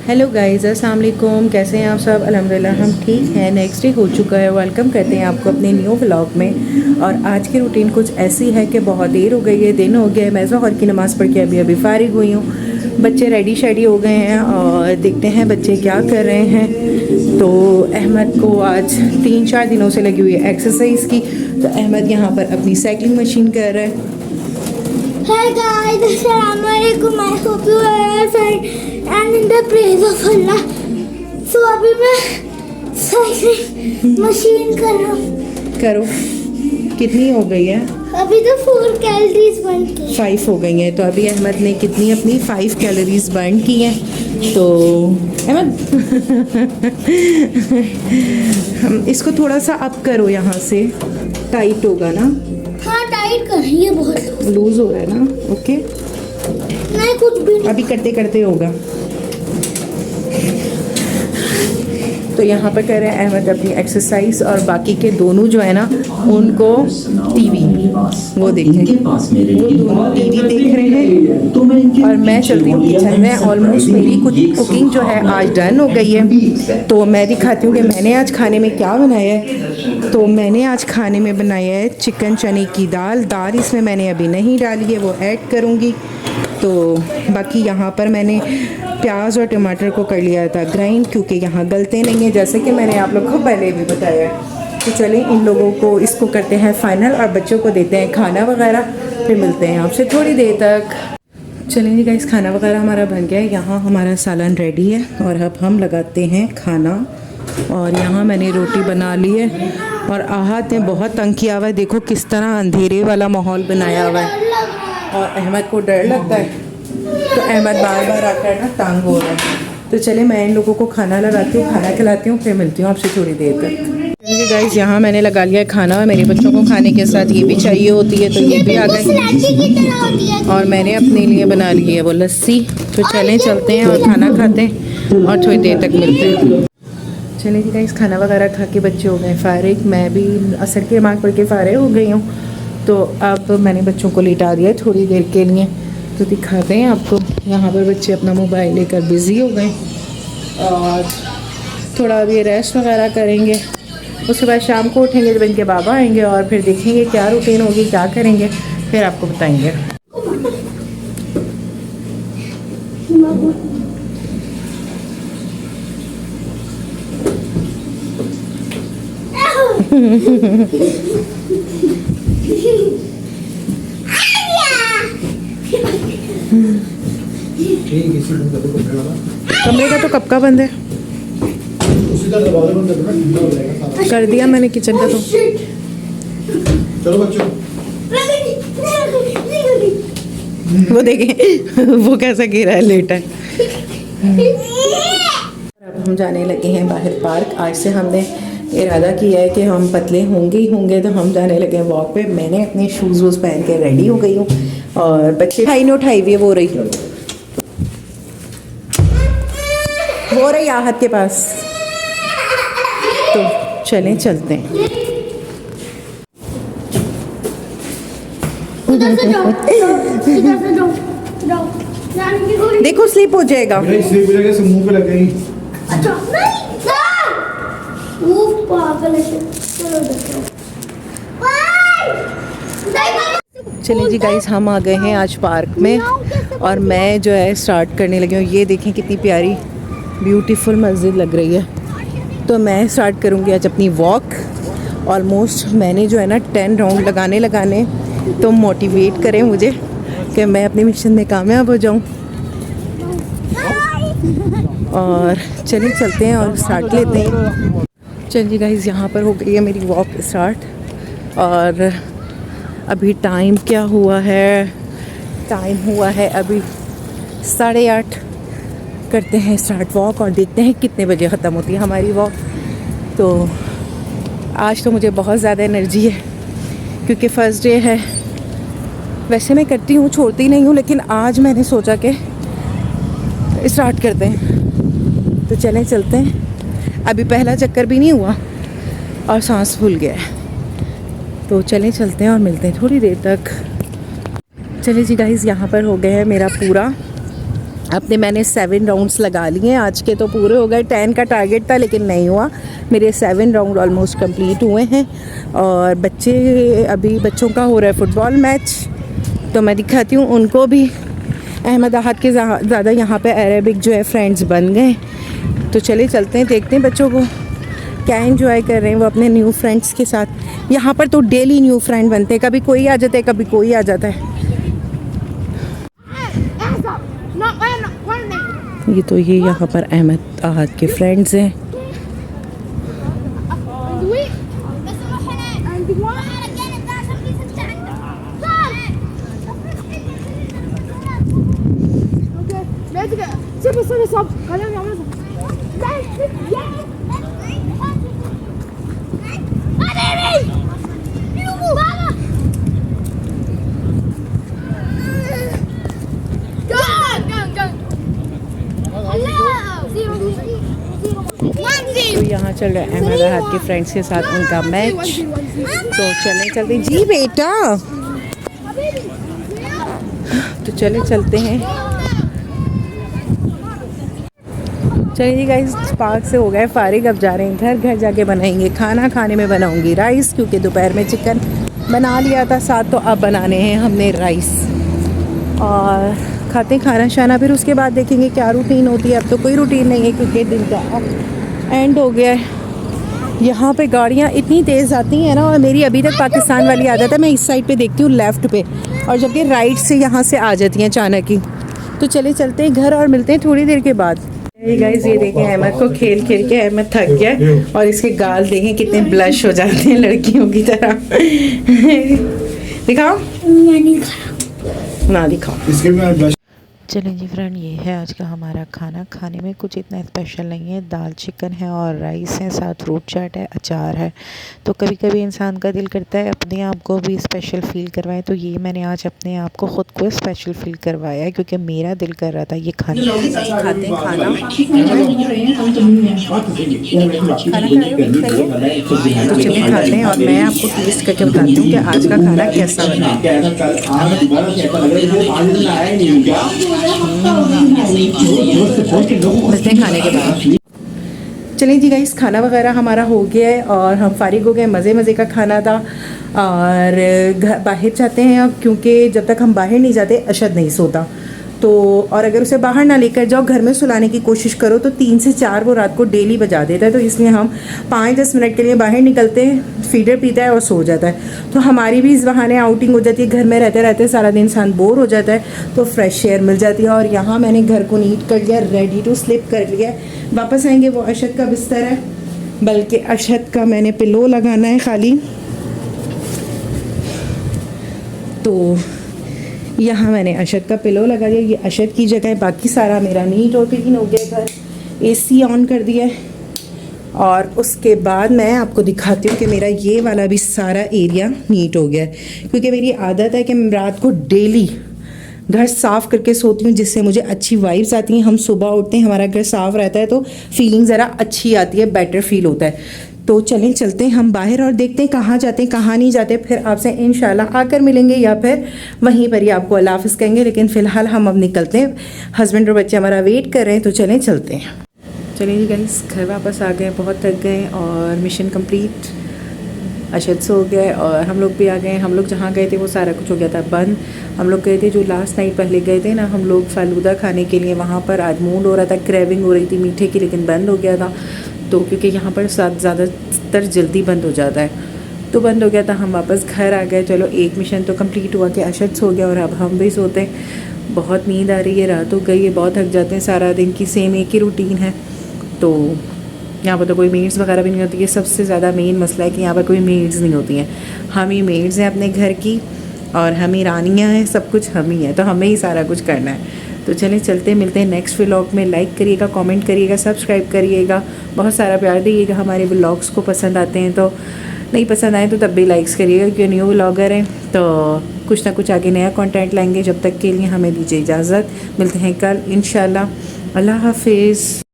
Hello guys, अस्सलाम वालेकुम। कैसे हैं आप सब? अल्हम्दुलिल्लाह हम ठीक हैं। नेक्स्ट डे हो चुका है। वेलकम करते हैं आपको अपने न्यू व्लॉग में। और आज की रूटीन कुछ ऐसी है कि बहुत देर हो गई है, दिन हो गया है। मैं ज़ोहर की नमाज़ पढ़ के अभी फ़ारिग हुई हूँ। बच्चे रेडी शेडी हो गए हैं और देखते हैं बच्चे क्या कर रहे हैं। तो अहमद को आज 3-4 दिनों से लगी हुई है एक्सरसाइज की। तो अहमद यहाँ पर अपनी साइकिलिंग मशीन कर रहा है। Hi guys, Assalamualaikum. I hope you are all fine and in the praise of Allah. So अभी मैं साइकिलिंग मशीन कर रहा हूँ। करो। कितनी हो गई है? अभी तो 4 कैलोरीज बर्न की। 5 हो गई हैं। तो अभी अहमद ने कितनी अपनी 5 कैलोरीज बर्न की हैं। तो अहमद हम इसको थोड़ा सा अप करो, यहाँ से टाइट होगा ना। हाँ टाइट कर रही है, बहुत लूज हो रहा है ना। ओके, नहीं कुछ भी नहीं। अभी करते करते होगा। तो यहाँ पर कर रहे हैं अहमद अपनी एक्सरसाइज और बाकी के दोनों जो है ना उनको टीवी वो देख रहे हैं। वो दोनों टीवी देख रहे हैं और मैं चल रही हूँ किचन में। ऑलमोस्ट मेरी कुछ कुकिंग जो है आज डन हो गई है। तो मैं दिखाती हूँ कि मैंने आज खाने में क्या बनाया है। तो मैंने आज खाने में बनाया है चिकन चने की दाल। इसमें मैंने अभी नहीं डाली है, वो ऐड करूँगी। तो बाकी यहाँ पर मैंने प्याज और टमाटर को कर लिया था ग्राइंड, क्योंकि यहाँ गलते नहीं हैं, जैसे कि मैंने आप लोग को पहले भी बताया है। तो चलें इन लोगों को इसको करते हैं फाइनल और बच्चों को देते हैं खाना वगैरह। फिर मिलते हैं आपसे थोड़ी देर तक। चलें जी गाइस, खाना वगैरह हमारा बन गया है। यहाँ हमारा सालन रेडी है और अब हम लगाते हैं खाना। और यहाँ मैंने रोटी बना ली है और आहत ने बहुत तंग किया हुआ है। देखो किस तरह अंधेरे वाला माहौल बनाया हुआ है और अहमद को डर लगता है। तो अहमद बार बार आकर ना तंग हो रहा है। तो चले मैं इन लोगों को खाना लगाती हूँ, खाना खिलाती हूँ, फिर मिलती हूँ आपसे थोड़ी देर तक। जी गाइस, यहाँ मैंने लगा लिया है खाना। मेरे बच्चों को खाने के साथ ये भी चाहिए होती है, तो ये भी आ गए। और मैंने अपने लिए बना ली है वो लस्सी। तो चलें चलते हैं और खाना खाते हैं और थोड़ी देर तक मिलते हैं। चलिए जी गाइस, खाना वगैरह खा के बच्चे हो गए फ़ारिग। मैं भी असर की नमाज़ पढ़ के फ़ारिग हो गई हूँ। तो अब मैंने बच्चों को लिटा दिया थोड़ी देर के लिए। तो दिखाते हैं आपको। यहाँ पर बच्चे अपना मोबाइल लेकर बिज़ी हो गए और थोड़ा अभी रेस्ट वगैरह करेंगे। उसके बाद शाम को उठेंगे जब इनके बाबा आएंगे और फिर देखेंगे क्या रूटीन होगी, क्या करेंगे, फिर आपको बताएंगे। कमरे का तो कब का बंद है? कर दिया मैंने किचन का। तो चलो बच्चों, वो देखें वो कैसा गिरा है, लेटा है। अब हम जाने लगे हैं बाहर पार्क। आज से हमने इरादा किया है कि हम पतले होंगे ही होंगे, तो हम जाने लगे हैं वॉक पे। मैंने अपने शूज़ वूज़ पहन के रेडी हो गई हूँ और बच्चे उठाई हुई है। वो रही आहत के पास। तो चलें चलते हैं। देखो स्लिप हो जाएगा। स्लिप हो जाएगा, सब मुंह पे लग गई। अच्छा नहीं, वो पागल है। चलो देखो। चलिए जी गाइस, हम आ गए हैं आज पार्क में और मैं जो है स्टार्ट करने लगी हूँ। ये देखें कितनी प्यारी ब्यूटीफुल मस्जिद लग रही है। तो मैं स्टार्ट करूँगी आज अपनी वॉक। ऑलमोस्ट मैंने जो है ना 10 राउंड लगाने तो मोटिवेट करें मुझे कि मैं अपने मिशन में कामयाब हो जाऊँ। और चलिए चलते हैं और स्टार्ट लेते हैं। चलिए गाइस, यहाँ पर हो गई है मेरी वॉक स्टार्ट। और अभी टाइम क्या हुआ है? टाइम हुआ है अभी 8:30। करते हैं स्टार्ट वॉक और देखते हैं कितने बजे ख़त्म होती है हमारी वॉक। तो आज तो मुझे बहुत ज़्यादा एनर्जी है क्योंकि फ़र्स्ट डे है। वैसे मैं करती हूँ, छोड़ती नहीं हूँ, लेकिन आज मैंने सोचा कि स्टार्ट करते हैं। तो चलें चलते हैं। अभी पहला चक्कर भी नहीं हुआ और सांस फूल गया है। तो चलें चलते हैं और मिलते हैं थोड़ी देर तक। चलिए जी गाइज़, यहाँ पर हो गया है मेरा पूरा अपने मैंने 7 राउंड्स लगा लिए हैं। आज के तो पूरे हो गए, 10 का टारगेट था लेकिन नहीं हुआ। मेरे 7 राउंड ऑलमोस्ट कंप्लीट हुए हैं। और बच्चों का हो रहा है फुटबॉल मैच, तो मैं दिखाती हूँ उनको भी। अहमद आहद के ज़्यादा यहाँ पे अरेबिक जो है फ्रेंड्स बन गए, तो चले चलते हैं, देखते हैं बच्चों को क्या एंजॉय कर रहे हैं वो अपने न्यू फ्रेंड्स के साथ। यहाँ पर तो डेली न्यू फ्रेंड बनते हैं, कभी कोई आ जाता है कभी कोई आ जाता है। ये यहाँ पर अहमद आहद के फ्रेंड्स हैं। तो यहाँ चल रहा है अहमद आहद के फ्रेंड्स के साथ उनका मैच, तो चलते जी बेटा, तो चलते हैं। चलिए गाइस, पार्क से हो गए फारिग, अब जा रहे हैं घर जाके बनाएंगे खाना। खाने में बनाऊंगी राइस, क्योंकि दोपहर में चिकन बना लिया था साथ, तो अब बनाने हैं हमने राइस और खाते हैं खाना शाना। फिर उसके बाद देखेंगे क्या रूटीन होती है। अब तो कोई रूटीन नहीं है क्योंकि दिन का एंड हो गया है। यहाँ पे गाड़ियाँ इतनी तेज़ आती हैं ना, और मेरी अभी तक पाकिस्तान वाली आदत है, मैं इस साइड पे देखती हूँ लेफ़्ट पे, और जबकि राइट से यहाँ से आ जाती हैं अचानक ही। तो चलते हैं घर और मिलते हैं थोड़ी देर के बाद। गाइस ये देखें, अहमद को खेल के अहमद थक गया, और इसके गाल देखें कितने ब्लश हो जाते हैं लड़कियों की तरह। दिखाओ ना, दिखाओ। चलें जी फ्रेंड, ये है आज का हमारा खाना। खाने में कुछ इतना स्पेशल नहीं है, दाल चिकन है और राइस है, साथ फ्रूट चाट है, अचार है। तो कभी कभी इंसान का दिल करता है अपने आप को भी स्पेशल फ़ील करवाएं, तो ये मैंने आज अपने आप को ख़ुद को स्पेशल फ़ील करवाया है, क्योंकि मेरा दिल कर रहा था ये खाने का। खाते हैं खाना, तो चलिए खाते हैं, और मैं आपको टेस्ट करके बताती हूँ कि आज का खाना कैसा बना। मिलते हैं खाने के बाद। चलिए जी गाइस, खाना वगैरह हमारा हो गया है और हम फारिग हो गए। मज़े का खाना था, और बाहर जाते हैं अब, क्योंकि जब तक हम बाहर नहीं जाते अशद नहीं सोता। तो और अगर उसे बाहर ना लेकर जाओ, घर में सुलाने की कोशिश करो, तो 3 से 4 वो रात को डेली बजा देता है। तो इसलिए हम 5-10 मिनट के लिए बाहर निकलते हैं, फीडर पीता है और सो जाता है। तो हमारी भी इस बहाने आउटिंग हो जाती है। घर में रहते सारा दिन इंसान बोर हो जाता है, तो फ्रेश एयर मिल जाती है। और यहाँ मैंने घर को नीट कर लिया, रेडी टू स्लिप कर लिया। वापस आएंगे, वो अशद का बिस्तर है, बल्कि अशद का मैंने पिलो लगाना है खाली। तो यहाँ मैंने अशद का पिलो लगा दिया, ये अशद की जगह है। बाकी सारा मेरा नीट और क्लीन हो गया। घर एसी ऑन कर दिया है, और उसके बाद मैं आपको दिखाती हूँ कि मेरा ये वाला भी सारा एरिया नीट हो गया है, क्योंकि मेरी आदत है कि मैं रात को डेली घर साफ़ करके सोती हूँ, जिससे मुझे अच्छी वाइब्स आती हैं। हम सुबह उठते हैं, हमारा घर साफ़ रहता है, तो फीलिंग ज़रा अच्छी आती है, बेटर फील होता है। तो चलते हैं हम बाहर और देखते हैं कहाँ जाते हैं कहाँ नहीं जाते। फिर आपसे इंशाल्लाह आकर मिलेंगे, या फिर वहीं पर ही आपको अल्लाह हाफ़िज़ कहेंगे। लेकिन फ़िलहाल हम अब निकलते हैं, हस्बैंड और बच्चे हमारा वेट कर रहे हैं, तो चलते हैं। चलिए जी गाइस, घर वापस आ गए, बहुत थक गए और मिशन कंप्लीट। अशद सो गए और हम लोग भी आ गए। हम लोग जहाँ गए थे वो सारा कुछ हो गया था बंद। हम लोग गए थे जो लास्ट नाइट पहले गए थे ना हम लोग फ़ालूदा खाने के लिए, वहाँ पर आज मूड हो रहा था, क्रेविंग हो रही थी मीठे की, लेकिन बंद हो गया था। तो क्योंकि यहाँ पर ज़्यादातर जल्दी बंद हो जाता है, तो बंद हो गया था। हम वापस घर आ गए। चलो एक मिशन तो कंप्लीट हुआ कि अशद सो गया, और अब हम भी सोते हैं। बहुत नींद आ रही है, रात हो गई है, बहुत थक जाते हैं, सारा दिन की सेम एक ही रूटीन है। तो यहाँ पर तो कोई मेड्स वगैरह भी नहीं होती है। सबसे ज़्यादा मेन मसला है कि यहाँ पर कोई मेड्स नहीं होती हैं। हम ही मेड्स हैं अपने घर की, और हम ही रानियाँ हैं, सब कुछ हम ही हैं, तो हमें ही सारा कुछ करना है। तो चलते मिलते हैं नेक्स्ट व्लॉग में। लाइक करिएगा, कमेंट करिएगा, सब्सक्राइब करिएगा, बहुत सारा प्यार दीजिएगा। हमारे व्लॉग्स को पसंद आते हैं, तो नहीं पसंद आए तो तब भी लाइक्स करिएगा, क्योंकि न्यू व्लॉगर हैं, तो कुछ ना कुछ आगे नया कंटेंट लाएंगे। जब तक के लिए हमें दीजिए इजाज़त, मिलते हैं कल इंशाल्लाह। अल्लाह हाफिज़।